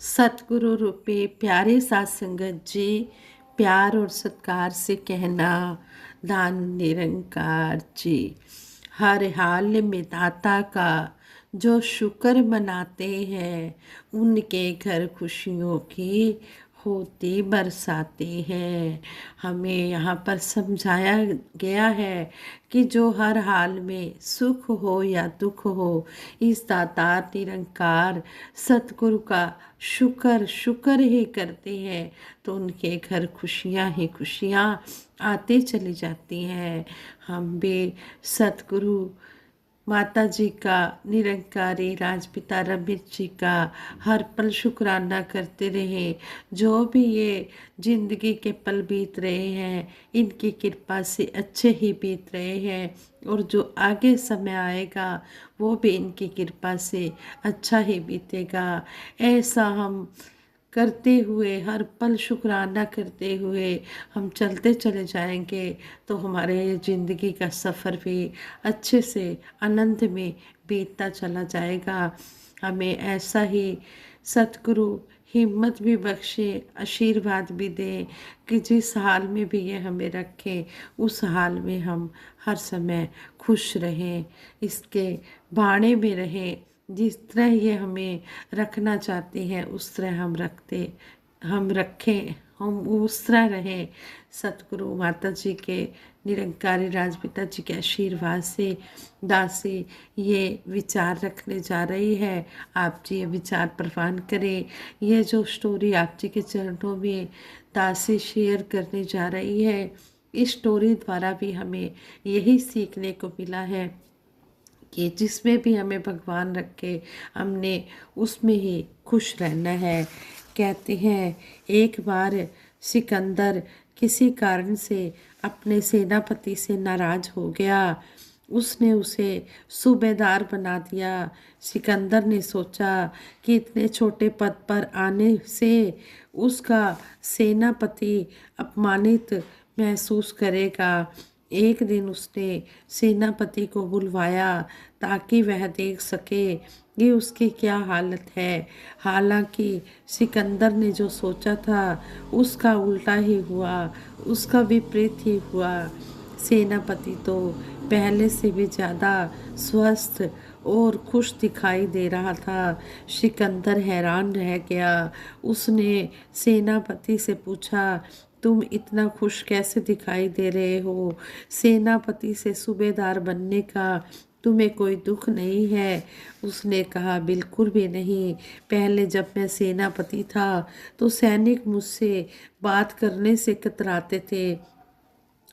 सतगुरु रूपी प्यारे साथ संगत जी, प्यार और सत्कार से कहना, दान निरंकार जी। हर हाल में दाता का जो शुक्र मनाते हैं, उनके घर खुशियों की होती बरसाते हैं। हमें यहाँ पर समझाया गया है कि जो हर हाल में सुख हो या दुख हो, इस दातार निरंकार सतगुरु का शुक्र ही करते हैं तो उनके घर खुशियाँ ही खुशियाँ आते चली जाती हैं। हम भी सतगुरु माता जी का, निरंकारी राजपिता रमेश जी का हर पल शुक्राना करते रहे। जो भी ये जिंदगी के पल बीत रहे हैं, इनकी कृपा से अच्छे ही बीत रहे हैं, और जो आगे समय आएगा वो भी इनकी कृपा से अच्छा ही बीतेगा। ऐसा हम करते हुए, हर पल शुक्राना करते हुए हम चलते चले जाएंगे तो हमारे ज़िंदगी का सफ़र भी अच्छे से आनंद में बीतता चला जाएगा। हमें ऐसा ही सतगुरु हिम्मत भी बख्शे, आशीर्वाद भी दे कि जिस हाल में भी ये हमें रखें, उस हाल में हम हर समय खुश रहें, इसके बाणे में रहें। जिस तरह ये हमें रखना चाहते हैं उस तरह हम रखें, हम उस तरह रहें। सतगुरु माता जी के, निरंकारी राजपिता जी के आशीर्वाद से दासी ये विचार रखने जा रही है। आप जी ये विचार प्रवान करें। ये जो स्टोरी आप जी के चरणों में दासी शेयर करने जा रही है, इस स्टोरी द्वारा भी हमें यही सीखने को मिला है कि जिसमें भी हमें भगवान रखे, हमने उसमें ही खुश रहना है। कहते हैं एक बार सिकंदर किसी कारण से अपने सेनापति से नाराज हो गया। उसने उसे सूबेदार बना दिया। सिकंदर ने सोचा कि इतने छोटे पद पर आने से उसका सेनापति अपमानित महसूस करेगा। एक दिन उसने सेनापति को बुलवाया ताकि वह देख सके कि उसकी क्या हालत है। हालांकि सिकंदर ने जो सोचा था उसका उल्टा ही हुआ, उसका विपरीत ही हुआ। सेनापति तो पहले से भी ज़्यादा स्वस्थ और खुश दिखाई दे रहा था। सिकंदर हैरान रह गया। उसने सेनापति से पूछा, तुम इतना खुश कैसे दिखाई दे रहे हो? सेनापति से सूबेदार बनने का तुम्हें कोई दुख नहीं है? उसने कहा, बिल्कुल भी नहीं। पहले जब मैं सेनापति था तो सैनिक मुझसे बात करने से कतराते थे।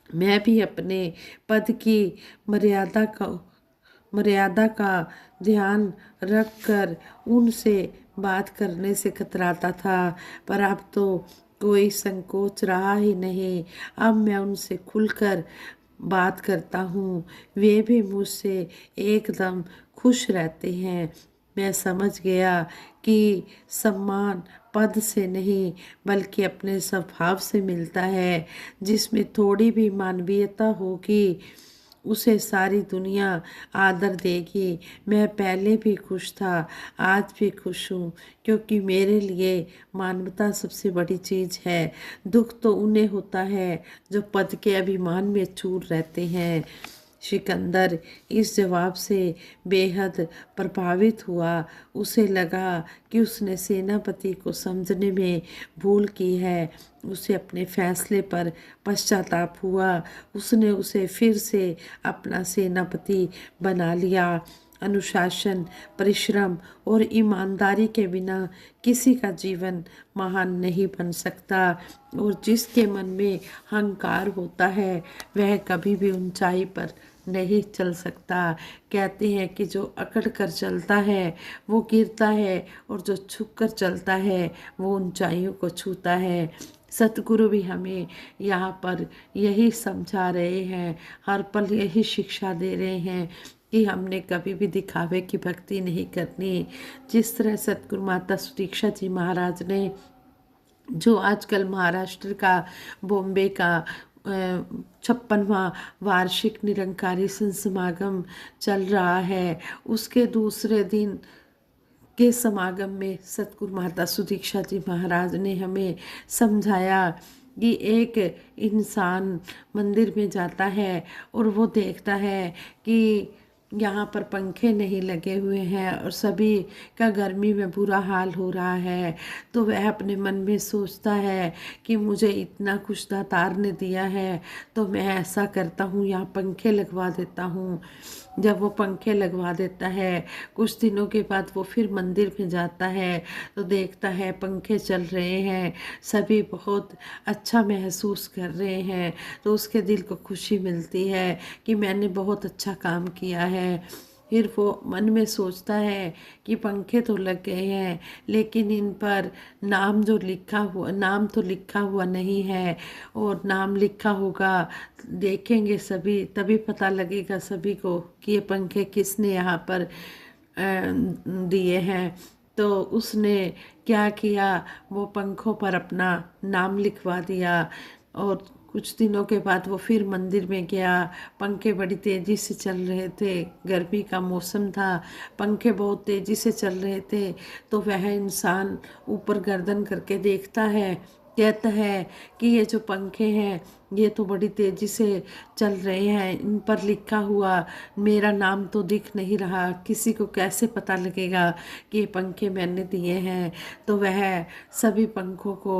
मैं भी अपने पद की मर्यादा का ध्यान रखकर उनसे बात करने से कतराता था, पर अब तो कोई संकोच रहा ही नहीं। अब मैं उनसे खुलकर बात करता हूँ, वे भी मुझसे एकदम खुश रहते हैं। मैं समझ गया कि सम्मान पद से नहीं बल्कि अपने स्वभाव से मिलता है। जिसमें थोड़ी भी मानवीयता होगी उसे सारी दुनिया आदर देगी। मैं पहले भी खुश था, आज भी खुश हूँ, क्योंकि मेरे लिए मानवता सबसे बड़ी चीज़ है। दुख तो उन्हें होता है जो पद के अभिमान में चूर रहते हैं। सिकंदर इस जवाब से बेहद प्रभावित हुआ। उसे लगा कि उसने सेनापति को समझने में भूल की है। उसे अपने फैसले पर पश्चाताप हुआ। उसने उसे फिर से अपना सेनापति बना लिया। अनुशासन, परिश्रम और ईमानदारी के बिना किसी का जीवन महान नहीं बन सकता, और जिसके मन में अहंकार होता है वह कभी भी ऊंचाई पर नहीं चल सकता। कहते हैं कि जो अकड़ कर चलता है वो गिरता है, और जो झुक कर चलता है वो ऊंचाइयों को छूता है। सतगुरु भी हमें यहाँ पर यही समझा रहे हैं, हर पल यही शिक्षा दे रहे हैं कि हमने कभी भी दिखावे की भक्ति नहीं करनी। जिस तरह सतगुरु माता सुदीक्षा जी महाराज ने, जो आजकल महाराष्ट्र का, बॉम्बे का 56वां वार्षिक निरंकारी संत समागम चल रहा है, उसके दूसरे दिन के समागम में सतगुरु माता सुदीक्षा जी महाराज ने हमें समझाया कि एक इंसान मंदिर में जाता है और वो देखता है कि यहाँ पर पंखे नहीं लगे हुए हैं और सभी का गर्मी में बुरा हाल हो रहा है, तो वह अपने मन में सोचता है कि मुझे इतना कुछ दातार ने दिया है तो मैं ऐसा करता हूँ, यहाँ पंखे लगवा देता हूँ। जब वो पंखे लगवा देता है, कुछ दिनों के बाद वो फिर मंदिर में जाता है तो देखता है पंखे चल रहे हैं, सभी बहुत अच्छा महसूस कर रहे हैं, तो उसके दिल को खुशी मिलती है कि मैंने बहुत अच्छा काम किया है। फिर वो मन में सोचता है कि पंखे तो लग गए हैं लेकिन इन पर नाम तो लिखा हुआ नहीं है, और नाम लिखा होगा देखेंगे सभी तभी पता लगेगा सभी को कि ये पंखे किसने यहाँ पर दिए हैं। तो उसने क्या किया, वो पंखों पर अपना नाम लिखवा दिया और कुछ दिनों के बाद वो फिर मंदिर में गया। पंखे बड़ी तेज़ी से चल रहे थे, गर्मी का मौसम था, पंखे बहुत तेज़ी से चल रहे थे। तो वह इंसान ऊपर गर्दन करके देखता है, कहता है कि ये जो पंखे हैं ये तो बड़ी तेज़ी से चल रहे हैं, इन पर लिखा हुआ मेरा नाम तो दिख नहीं रहा, किसी को कैसे पता लगेगा कि ये पंखे मैंने दिए हैं। तो वह सभी पंखों को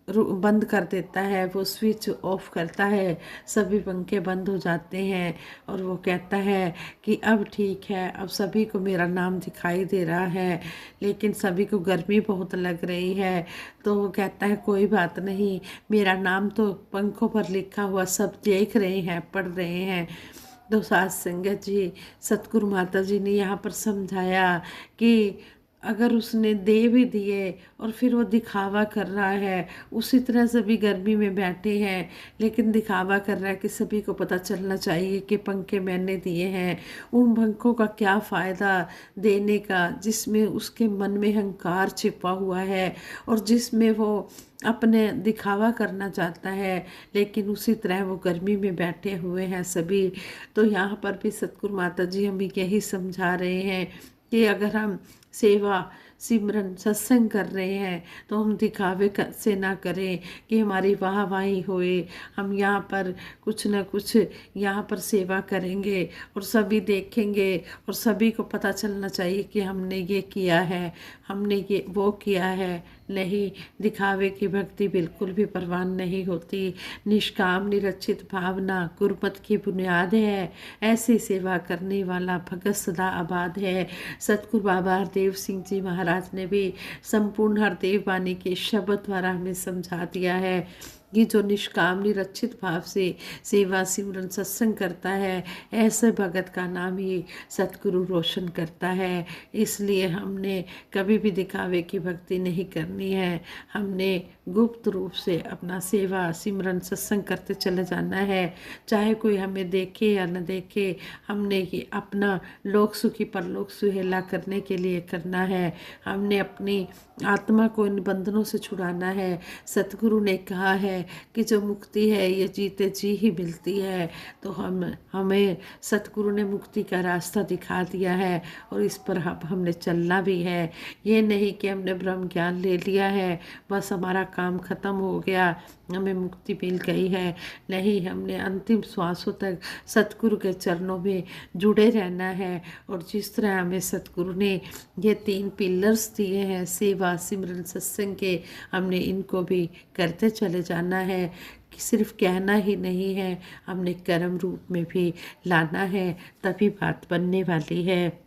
बंद कर देता है, वो स्विच ऑफ करता है, सभी पंखे बंद हो जाते हैं और वो कहता है कि अब ठीक है, अब सभी को मेरा नाम दिखाई दे रहा है, लेकिन सभी को गर्मी बहुत लग रही है। तो वो कहता है कोई बात नहीं, मेरा नाम तो पंखों पर लिखा हुआ सब देख रहे हैं, पढ़ रहे हैं। तो साध संगत जी, सतगुरु माता जी ने यहाँ पर समझाया कि अगर उसने दे भी दिए और फिर वो दिखावा कर रहा है, उसी तरह सभी गर्मी में बैठे हैं लेकिन दिखावा कर रहा है कि सभी को पता चलना चाहिए कि पंखे मैंने दिए हैं, उन पंखों का क्या फ़ायदा देने का जिसमें उसके मन में अहंकार छिपा हुआ है और जिसमें वो अपने दिखावा करना चाहता है, लेकिन उसी तरह वो गर्मी में बैठे हुए हैं सभी। तो यहाँ पर भी सतगुरु माता जी हमें यही समझा रहे हैं कि अगर हम सेवा सिमरन सत्संग कर रहे हैं तो हम दिखावे से ना करें कि हमारी वाहवाही होए, हम यहाँ पर कुछ न कुछ यहाँ पर सेवा करेंगे और सभी देखेंगे और सभी को पता चलना चाहिए कि हमने ये किया है, हमने ये वो किया है। नहीं, दिखावे की भक्ति बिल्कुल भी परवान नहीं होती। निष्काम निरचित भावना गुरमत की बुनियाद है, ऐसी सेवा करने वाला भगत सदा आबाद है। सतगुरु बाबा हरदेव सिंह जी महाराज ने भी संपूर्ण हरदेव वाणी के शब्द द्वारा हमें समझा दिया है कि जो निष्काम निरचित भाव से सेवा सिमरन सत्संग करता है, ऐसे भगत का नाम ही सतगुरु रोशन करता है। इसलिए हमने कभी भी दिखावे की भक्ति नहीं करनी है, हमने गुप्त रूप से अपना सेवा सिमरन सत्संग करते चले जाना है, चाहे कोई हमें देखे या न देखे। हमने ये अपना लोक सुखी परलोक सुहेला करने के लिए करना है, हमने अपनी आत्मा को इन बंधनों से छुड़ाना है। सतगुरु ने कहा है कि जो मुक्ति है ये जीते जी ही मिलती है, तो हमें सतगुरु ने मुक्ति का रास्ता दिखा दिया है और इस पर हमने चलना भी है। ये नहीं कि हमने ब्रह्म ज्ञान ले लिया है, बस हमारा काम खत्म हो गया, हमें मुक्ति मिल गई है। नहीं, हमने अंतिम श्वासों तक सतगुरु के चरणों में जुड़े रहना है। और जिस तरह हमें सतगुरु ने ये 3 पिलर्स दिए हैं सेवा सिमरन सत्संग के, हमने इनको भी करते चले जाना है। कि सिर्फ कहना ही नहीं है, हमने कर्म रूप में भी लाना है, तभी बात बनने वाली है।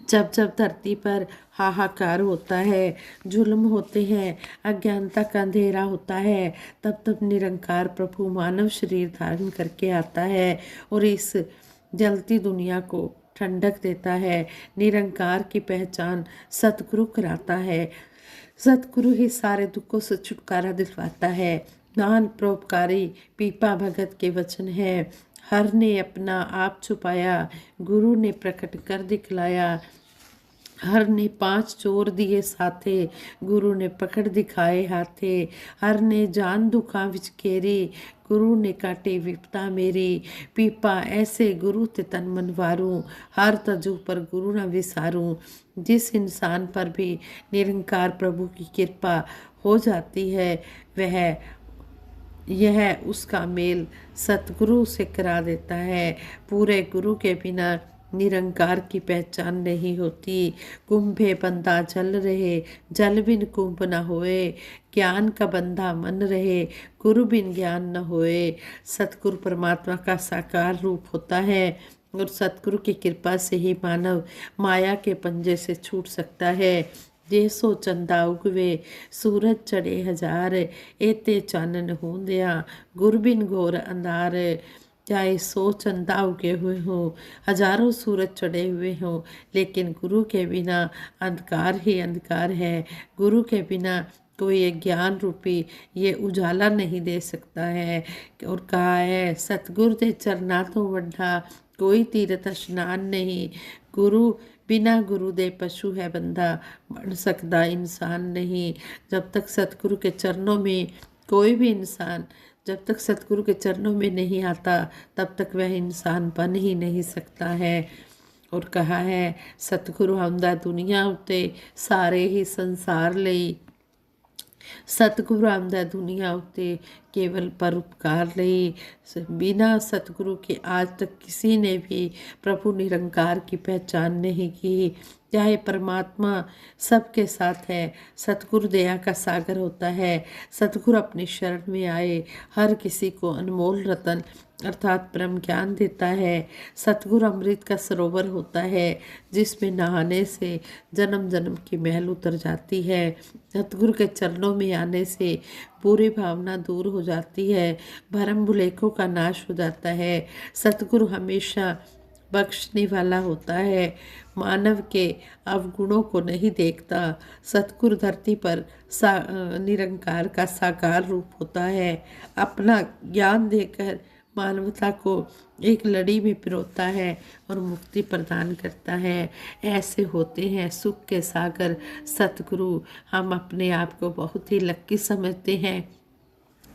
जब जब धरती पर हाहाकार होता है, जुल्म होते हैं, अज्ञानता का अंधेरा होता है, तब तब निरंकार प्रभु मानव शरीर धारण करके आता है और इस जलती दुनिया को ठंडक देता है। निरंकार की पहचान सतगुरु कराता है, सतगुरु ही सारे दुखों से छुटकारा दिलवाता है। महान परोपकारी पीपा भगत के वचन है, हर ने अपना आप छुपाया, गुरु ने प्रकट कर दिखलाया। हर ने 5 चोर दिए साथे, गुरु ने पकड़ दिखाए हाथे। हर ने जान दुखां विच घेरी, गुरु ने काटे विपता मेरी। पीपा ऐसे गुरु ते तन मन वारूं, हर तजु पर गुरु न विसारूं। जिस इंसान पर भी निरंकार प्रभु की कृपा हो जाती है, वह यह उसका मेल सतगुरु से करा देता है। पूरे गुरु के बिना निरंकार की पहचान नहीं होती। कुंभे बंधा जल रहे, जल बिन कुंभ न होए। ज्ञान का बंधा मन रहे, गुरु बिन ज्ञान न होए। सतगुरु परमात्मा का साकार रूप होता है और सतगुरु की कृपा से ही मानव माया के पंजे से छूट सकता है। जे सो चंदा उगवे, सूरज चढ़े हजार, एते चानन होंदिया, गुर बिन घोर अंधार। चाहे 100 चंदा उगे हुए हों, हजारों सूरज चढ़े हुए हों, लेकिन गुरु के बिना अंधकार ही अंधकार है। गुरु के बिना कोई ये ज्ञान रूपी ये उजाला नहीं दे सकता है। और कहा है, सतगुरु दे चरना तो वड्डा कोई तीरथ स्नान नहीं। गुरु बिना गुरु दे पशु है बंदा, बन सकता इंसान नहीं। जब तक सतगुरु के चरणों में कोई भी इंसान जब तक सतगुरु के चरणों में नहीं आता, तब तक वह इंसान बन ही नहीं सकता है। और कहा है, सतगुरु आंदा दुनिया उत्ते सारे ही संसार ਲਈ। सतगुरु आंदा दुनिया उत्ते केवल परोपकार ਲਈ। बिना सतगुरु के आज तक किसी ने भी प्रभु निरंकार की पहचान नहीं की। चाहे परमात्मा सबके साथ है, सतगुरु दया का सागर होता है। सतगुरु अपनी शरण में आए हर किसी को अनमोल रतन अर्थात ब्रह्म ज्ञान देता है। सतगुरु अमृत का सरोवर होता है, जिसमें नहाने से जन्म जन्म की मैल उतर जाती है। सतगुरु के चरणों में आने से बुरी भावना दूर हो जाती है, भरम भुलेखों का नाश हो जाता है। सतगुरु हमेशा बख्शने वाला होता है, मानव के अवगुणों को नहीं देखता। सतगुरु धरती पर निरंकार का साकार रूप होता है। अपना ज्ञान देकर मानवता को एक लड़ी में पिरोता है और मुक्ति प्रदान करता है। ऐसे होते हैं सुख के सागर सतगुरु। हम अपने आप को बहुत ही लक्की समझते हैं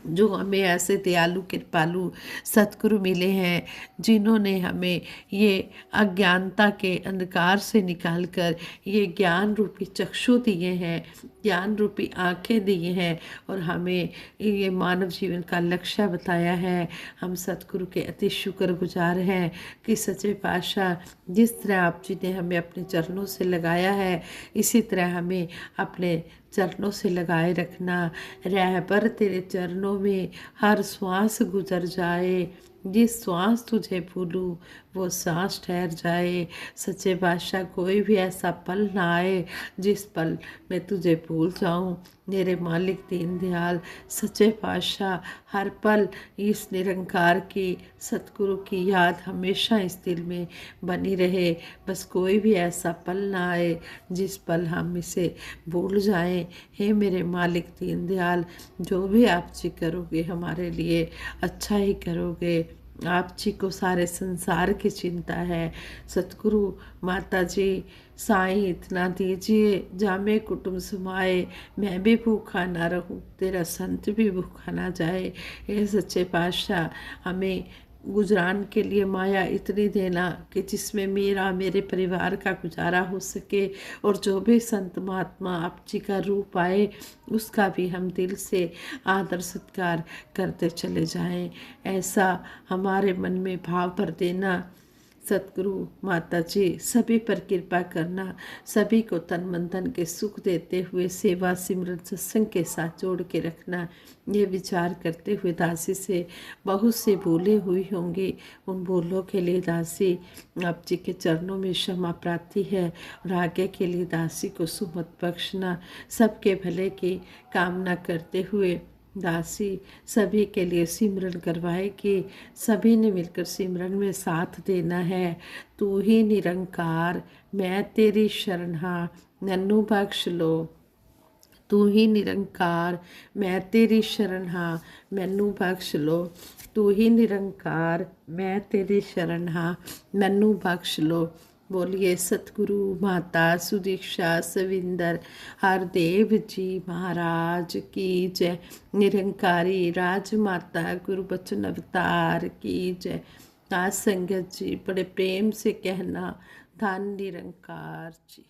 जो हमें ऐसे दयालु कृपालु सतगुरु मिले हैं, जिन्होंने हमें ये अज्ञानता के अंधकार से निकालकर ये ज्ञान रूपी चक्षु दिए हैं, ज्ञान रूपी आंखें दिए हैं और हमें ये मानव जीवन का लक्ष्य बताया है। हम सतगुरु के अति शुक्रगुजार हैं कि सच्चे पातशाह जिस तरह आप जी ने हमें अपने चरणों से लगाया है, इसी तरह हमें अपने चरणों से लगाए रखना। रहबर तेरे चरणों में हर श्वास गुजर जाए, जिस श्वास तुझे भूलूं वो सांस ठहर जाए। सच्चे बादशाह कोई भी ऐसा पल ना आए जिस पल मैं तुझे भूल जाऊं। मेरे मालिक दीन दयाल सच्चे पातशाह हर पल इस निरंकार की सतगुरु की याद हमेशा इस दिल में बनी रहे। बस कोई भी ऐसा पल ना आए जिस पल हम इसे भूल जाएं। हे मेरे मालिक दीन दयाल, जो भी आप जी करोगे हमारे लिए अच्छा ही करोगे। आप जी को सारे संसार की चिंता है। सतगुरु माता जी साईं इतना दीजिए जामे कुटुंब समाए, मैं भी भूखा ना रहूं तेरा संत भी भूखा ना जाए। ये सच्चे पातशाह हमें गुजरान के लिए माया इतनी देना कि जिसमें मेरा मेरे परिवार का गुजारा हो सके, और जो भी संत महात्मा आप जी का रूप आए उसका भी हम दिल से आदर सत्कार करते चले जाएं। ऐसा हमारे मन में भाव भर देना। सतगुरु माता जी सभी पर कृपा करना, सभी को तन मन धन के सुख देते हुए सेवा सिमरन सत्संग के साथ जोड़ के रखना। ये विचार करते हुए दासी से बहुत से भूले हुई होंगी, उन भूलों के लिए दासी आप जी के चरणों में क्षमा प्रार्थी है और आगे के लिए दासी को सुमत बख्शना। सबके भले की कामना करते हुए दासी सभी के लिए सिमरन करवाए कि सभी ने मिलकर सिमरन में साथ देना है। तू ही निरंकार मैं तेरी शरण हाँ, नन्नू बख्श लो। तू ही निरंकार मैं तेरी शरण हाँ, मैनू बख्श लो। तू ही निरंकार मैं तेरी शरण हाँ, मैनू बख्श लो। बोलिए सतगुरु माता सुदीक्षा सविंदर हरदेव जी महाराज की जय। निरंकारी राजमाता गुरु बचन अवतार की जय। आज संगत जी बड़े प्रेम से कहना धन निरंकार जी।